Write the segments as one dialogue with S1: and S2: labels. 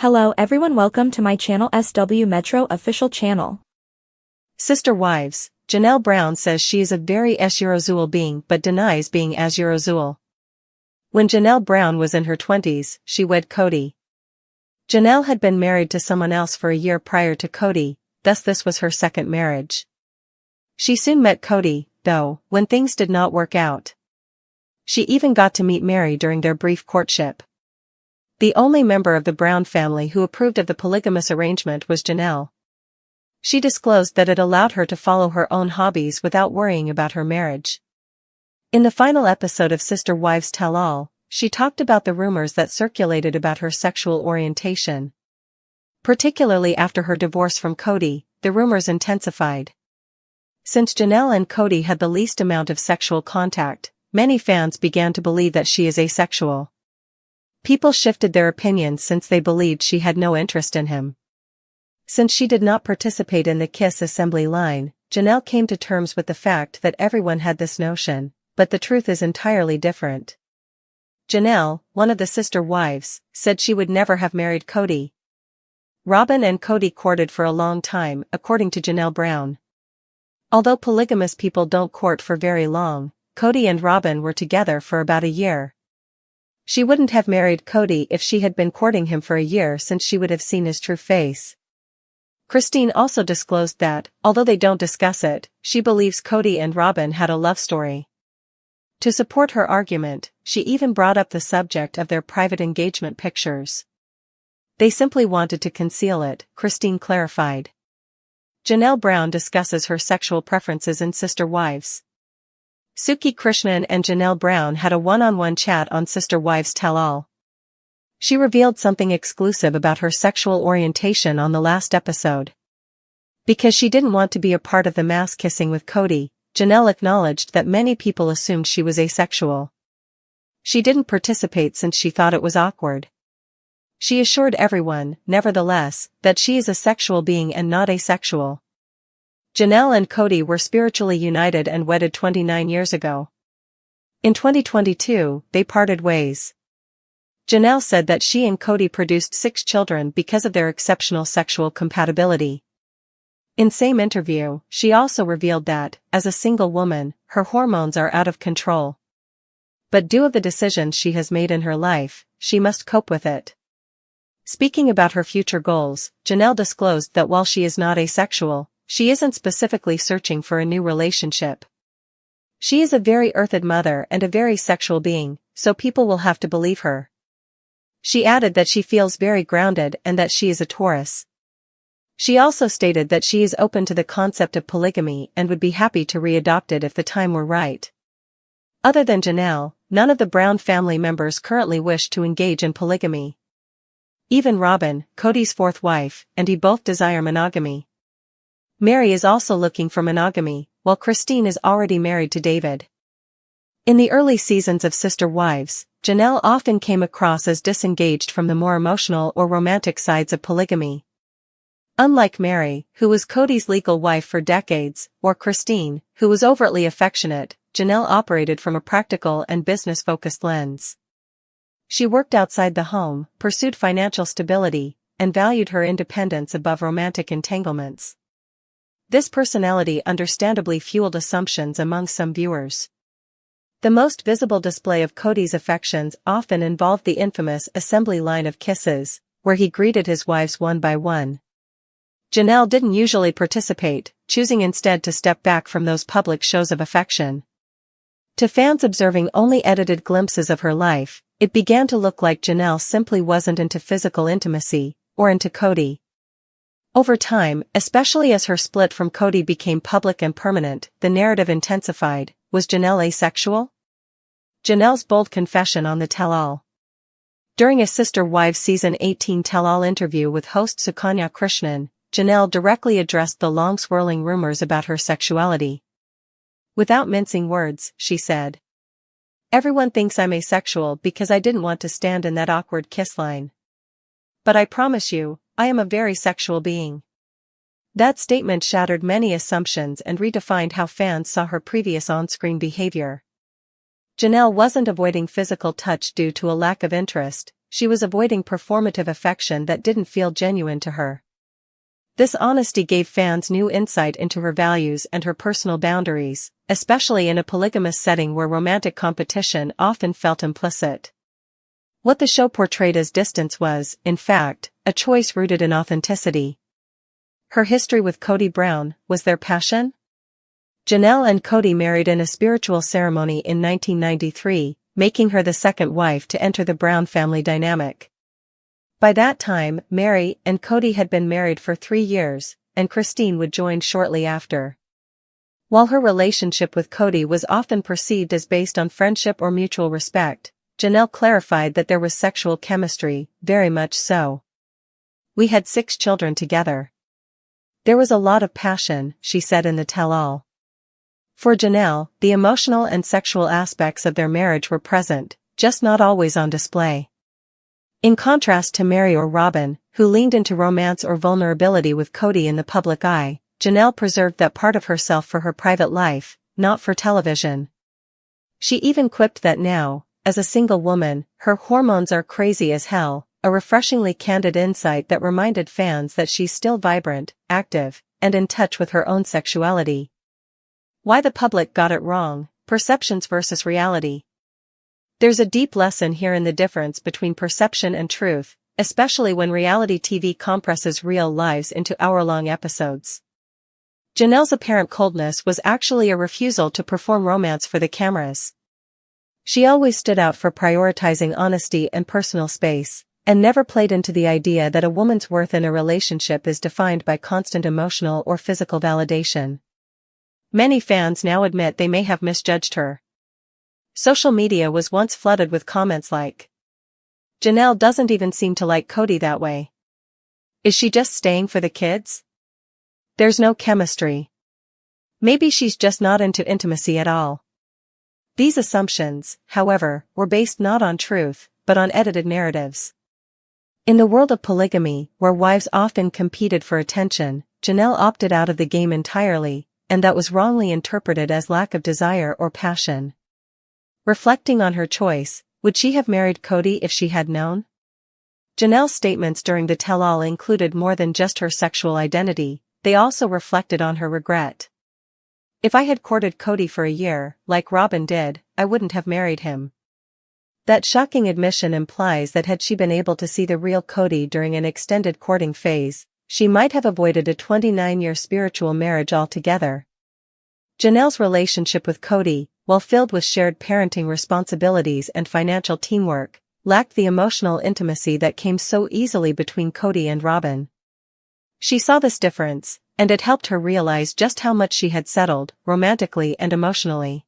S1: Hello everyone, welcome to my channel SW Metro official channel.
S2: Sister Wives, Janelle Brown says she is a very usual being but denies being as usual. When Janelle Brown was in her 20s, she wed Cody. Janelle had been married to someone else for a year prior to Cody, thus this was her second marriage. She soon met Cody, though, when things did not work out. She even got to meet Mary during their brief courtship. The only member of the Brown family who approved of the polygamous arrangement was Janelle. She disclosed that it allowed her to follow her own hobbies without worrying about her marriage. In the final episode of Sister Wives Tell All, she talked about the rumors that circulated about her sexual orientation. Particularly after her divorce from Cody, the rumors intensified. Since Janelle and Cody had the least amount of sexual contact, many fans began to believe that she is asexual. People shifted their opinions since they believed she had no interest in him. Since she did not participate in the Kiss assembly line, Janelle came to terms with the fact that everyone had this notion, but the truth is entirely different. Janelle, one of the sister wives, said she would never have married Cody. Robyn and Cody courted for a long time, according to Janelle Brown. Although polygamous people don't court for very long, Cody and Robyn were together for about a year. She wouldn't have married Cody if she had been courting him for a year since she would have seen his true face. Christine also disclosed that, although they don't discuss it, she believes Cody and Robyn had a love story. To support her argument, she even brought up the subject of their private engagement pictures. They simply wanted to conceal it, Christine clarified. Janelle Brown discusses her sexual preferences in Sister Wives. Suki Krishnan and Janelle Brown had a one-on-one chat on Sister Wives Tell All. She revealed something exclusive about her sexual orientation on the last episode. Because she didn't want to be a part of the mass kissing with Cody, Janelle acknowledged that many people assumed she was asexual. She didn't participate since she thought it was awkward. She assured everyone, nevertheless, that she is a sexual being and not asexual. Janelle and Cody were spiritually united and wedded 29 years ago. In 2022, they parted ways. Janelle said that she and Cody produced 6 children because of their exceptional sexual compatibility. In same interview, she also revealed that, as a single woman, her hormones are out of control. But due to the decisions she has made in her life, she must cope with it. Speaking about her future goals, Janelle disclosed that while she is not asexual, she isn't specifically searching for a new relationship. She is a very earthed mother and a very sexual being, so people will have to believe her. She added that she feels very grounded and that she is a Taurus. She also stated that she is open to the concept of polygamy and would be happy to re-adopt it if the time were right. Other than Janelle, none of the Brown family members currently wish to engage in polygamy. Even Robyn, Cody's fourth wife, and he both desire monogamy. Mary is also looking for monogamy, while Christine is already married to David. In the early seasons of Sister Wives, Janelle often came across as disengaged from the more emotional or romantic sides of polygamy. Unlike Mary, who was Cody's legal wife for decades, or Christine, who was overtly affectionate, Janelle operated from a practical and business-focused lens. She worked outside the home, pursued financial stability, and valued her independence above romantic entanglements. This personality understandably fueled assumptions among some viewers. The most visible display of Cody's affections often involved the infamous assembly line of kisses, where he greeted his wives one by one. Janelle didn't usually participate, choosing instead to step back from those public shows of affection. To fans observing only edited glimpses of her life, it began to look like Janelle simply wasn't into physical intimacy, or into Cody. Over time, especially as her split from Cody became public and permanent, the narrative intensified. Was Janelle asexual? Janelle's bold confession on the tell-all. During a Sister Wives Season 18 tell-all interview with host Sukanya Krishnan, Janelle directly addressed the long-swirling rumors about her sexuality. Without mincing words, she said, "Everyone thinks I'm asexual because I didn't want to stand in that awkward kiss line. But I promise you, I am a very sexual being." That statement shattered many assumptions and redefined how fans saw her previous on-screen behavior. Janelle wasn't avoiding physical touch due to a lack of interest, she was avoiding performative affection that didn't feel genuine to her. This honesty gave fans new insight into her values and her personal boundaries, especially in a polygamous setting where romantic competition often felt implicit. What the show portrayed as distance was, in fact, a choice rooted in authenticity. Her history with Kody Brown, was there passion? Janelle and Kody married in a spiritual ceremony in 1993, making her the second wife to enter the Brown family dynamic. By that time, Mary and Kody had been married for 3 years, and Christine would join shortly after. While her relationship with Kody was often perceived as based on friendship or mutual respect, Janelle clarified that there was sexual chemistry, very much so. "We had 6 children together. There was a lot of passion," she said in the tell-all. For Janelle, the emotional and sexual aspects of their marriage were present, just not always on display. In contrast to Mary or Robyn, who leaned into romance or vulnerability with Kody in the public eye, Janelle preserved that part of herself for her private life, not for television. She even quipped that now, as a single woman, her hormones are crazy as hell, a refreshingly candid insight that reminded fans that she's still vibrant, active, and in touch with her own sexuality. Why the public got it wrong: perceptions versus reality. There's a deep lesson here in the difference between perception and truth, especially when reality TV compresses real lives into hour-long episodes. Janelle's apparent coldness was actually a refusal to perform romance for the cameras. She always stood out for prioritizing honesty and personal space, and never played into the idea that a woman's worth in a relationship is defined by constant emotional or physical validation. Many fans now admit they may have misjudged her. Social media was once flooded with comments like, "Janelle doesn't even seem to like Kody that way. Is she just staying for the kids? There's no chemistry. Maybe she's just not into intimacy at all." These assumptions, however, were based not on truth, but on edited narratives. In the world of polygamy, where wives often competed for attention, Janelle opted out of the game entirely, and that was wrongly interpreted as lack of desire or passion. Reflecting on her choice, would she have married Kody if she had known? Janelle's statements during the tell-all included more than just her sexual identity, they also reflected on her regret. "If I had courted Kody for a year, like Robyn did, I wouldn't have married him." That shocking admission implies that had she been able to see the real Kody during an extended courting phase, she might have avoided a 29-year spiritual marriage altogether. Janelle's relationship with Kody, while filled with shared parenting responsibilities and financial teamwork, lacked the emotional intimacy that came so easily between Kody and Robyn. She saw this difference, and it helped her realize just how much she had settled, romantically and emotionally.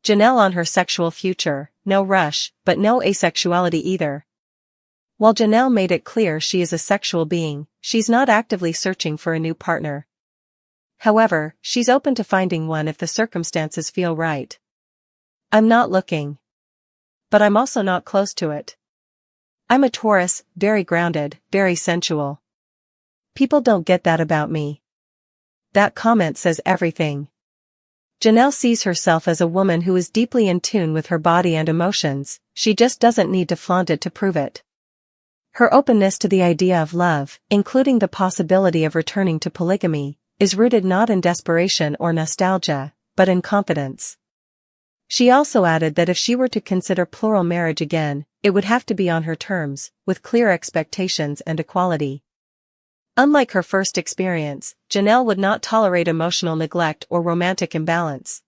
S2: Janelle on her sexual future: no rush, but no asexuality either. While Janelle made it clear she is a sexual being, she's not actively searching for a new partner. However, she's open to finding one if the circumstances feel right. "I'm not looking. But I'm also not close to it. I'm a Taurus, very grounded, very sensual. People don't get that about me." That comment says everything. Janelle sees herself as a woman who is deeply in tune with her body and emotions, she just doesn't need to flaunt it to prove it. Her openness to the idea of love, including the possibility of returning to polygamy, is rooted not in desperation or nostalgia, but in confidence. She also added that if she were to consider plural marriage again, it would have to be on her terms, with clear expectations and equality. Unlike her first experience, Janelle would not tolerate emotional neglect or romantic imbalance.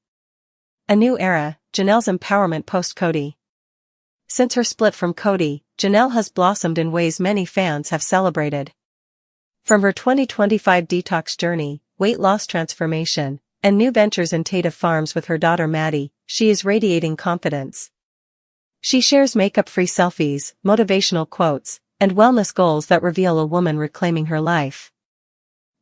S2: A new era: Janelle's empowerment post-Kody. Since her split from Kody, Janelle has blossomed in ways many fans have celebrated. From her 2025 detox journey, weight loss transformation, and new ventures in Tative Farms with her daughter Maddie, she is radiating confidence. She shares makeup-free selfies, motivational quotes, and wellness goals that reveal a woman reclaiming her life.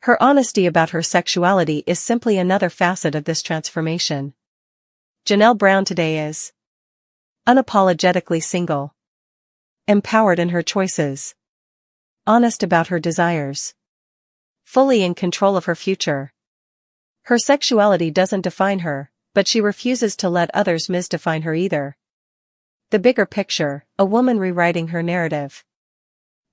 S2: Her honesty about her sexuality is simply another facet of this transformation. Janelle Brown today is unapologetically single, empowered in her choices, honest about her desires, fully in control of her future. Her sexuality doesn't define her, but she refuses to let others misdefine her either. The bigger picture, a woman rewriting her narrative.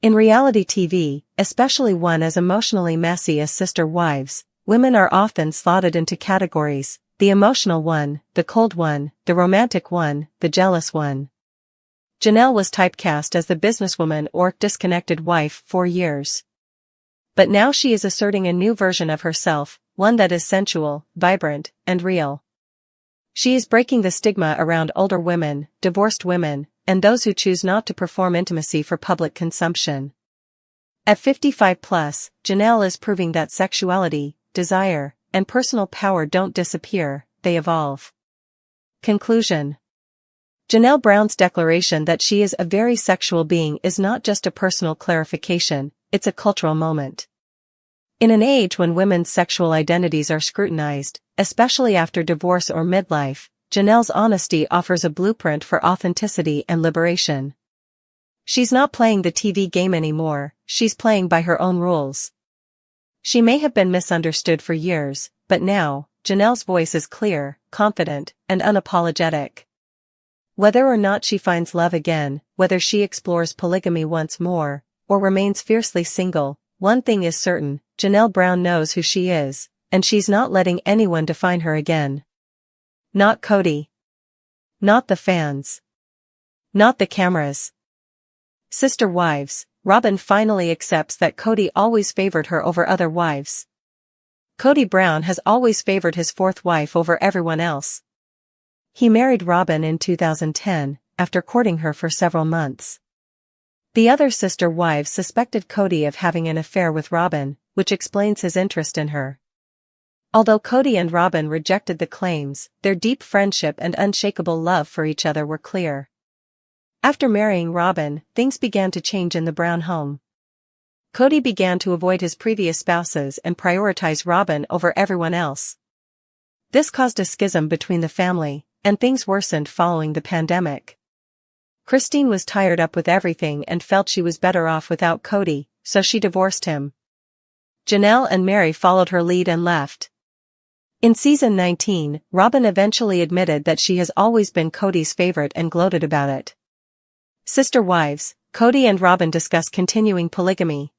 S2: In reality TV, especially one as emotionally messy as Sister Wives, women are often slotted into categories: the emotional one, the cold one, the romantic one, the jealous one. Janelle was typecast as the businesswoman or disconnected wife for years. But now she is asserting a new version of herself, one that is sensual, vibrant, and real. She is breaking the stigma around older women, divorced women, and those who choose not to perform intimacy for public consumption. At 55 plus, Janelle is proving that sexuality, desire, and personal power don't disappear, they evolve. Conclusion. Janelle Brown's declaration that she is a very sexual being is not just a personal clarification, it's a cultural moment. In an age when women's sexual identities are scrutinized, especially after divorce or midlife, Janelle's honesty offers a blueprint for authenticity and liberation. She's not playing the TV game anymore, she's playing by her own rules. She may have been misunderstood for years, but now, Janelle's voice is clear, confident, and unapologetic. Whether or not she finds love again, whether she explores polygamy once more, or remains fiercely single, one thing is certain: Janelle Brown knows who she is, and she's not letting anyone define her again. Not Cody. Not the fans. Not the cameras. Sister Wives, Robyn finally accepts that Cody always favored her over other wives. Cody Brown has always favored his fourth wife over everyone else. He married Robyn in 2010, after courting her for several months. The other Sister Wives suspected Cody of having an affair with Robyn, which explains his interest in her. Although Cody and Robyn rejected the claims, their deep friendship and unshakable love for each other were clear. After marrying Robyn, things began to change in the Brown home. Cody began to avoid his previous spouses and prioritize Robyn over everyone else. This caused a schism between the family, and things worsened following the pandemic. Christine was tired up with everything and felt she was better off without Cody, so she divorced him. Janelle and Mary followed her lead and left. In season 19, Robyn eventually admitted that she has always been Cody's favorite and gloated about it. Sister Wives, Cody and Robyn discuss continuing polygamy.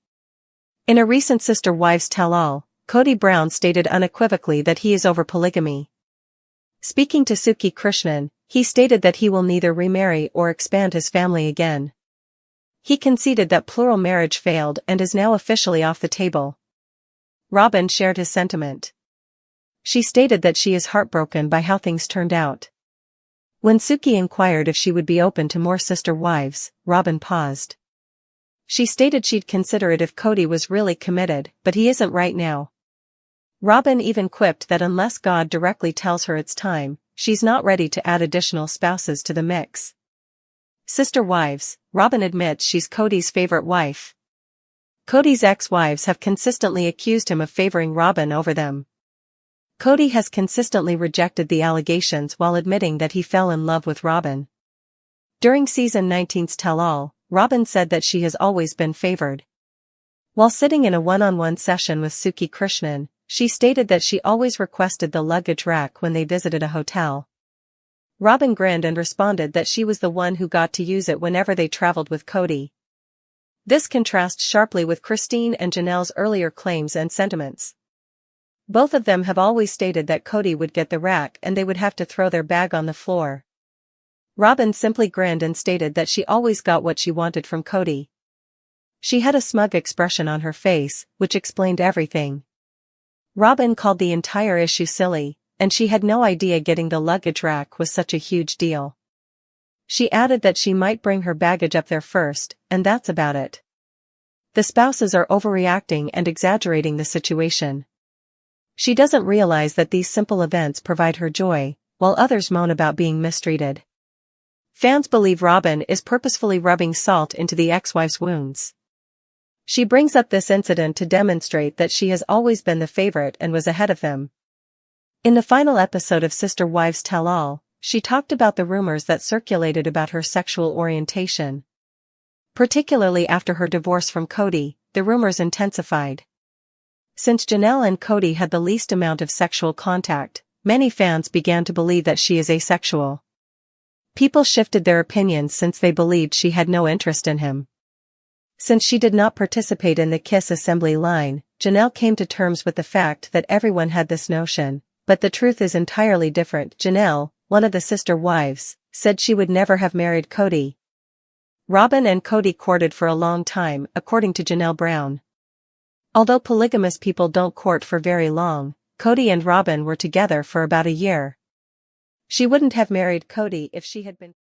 S2: In a recent Sister Wives tell-all, Cody Brown stated unequivocally that he is over polygamy. Speaking to Suki Krishnan, he stated that he will neither remarry or expand his family again. He conceded that plural marriage failed and is now officially off the table. Robyn shared his sentiment. She stated that she is heartbroken by how things turned out. When Suki inquired if she would be open to more Sister Wives, Robyn paused. She stated she'd consider it if Cody was really committed, but he isn't right now. Robyn even quipped that unless God directly tells her it's time, she's not ready to add additional spouses to the mix. Sister Wives, Robyn admits she's Cody's favorite wife. Cody's ex-wives have consistently accused him of favoring Robyn over them. Cody has consistently rejected the allegations while admitting that he fell in love with Robyn. During season 19's tell-all, Robyn said that she has always been favored. While sitting in a one-on-one session with Suki Krishnan, she stated that she always requested the luggage rack when they visited a hotel. Robyn grinned and responded that she was the one who got to use it whenever they traveled with Cody. This contrasts sharply with Christine and Janelle's earlier claims and sentiments. Both of them have always stated that Cody would get the rack and they would have to throw their bag on the floor. Robyn simply grinned and stated that she always got what she wanted from Cody. She had a smug expression on her face, which explained everything. Robyn called the entire issue silly, and she had no idea getting the luggage rack was such a huge deal. She added that she might bring her baggage up there first, and that's about it. The spouses are overreacting and exaggerating the situation. She doesn't realize that these simple events provide her joy, while others moan about being mistreated. Fans believe Robyn is purposefully rubbing salt into the ex-wife's wounds. She brings up this incident to demonstrate that she has always been the favorite and was ahead of them. In the final episode of Sister Wives Tell-All, she talked about the rumors that circulated about her sexual orientation. Particularly after her divorce from Cody, the rumors intensified. Since Janelle and Cody had the least amount of sexual contact, many fans began to believe that she is asexual. People shifted their opinions since they believed she had no interest in him. Since she did not participate in the kiss assembly line, Janelle came to terms with the fact that everyone had this notion, but the truth is entirely different. Janelle, one of the sister wives, said she would never have married Cody. Robyn and Cody courted for a long time, according to Janelle Brown. Although polygamous people don't court for very long, Cody and Robyn were together for about a year. She wouldn't have married Cody if she had been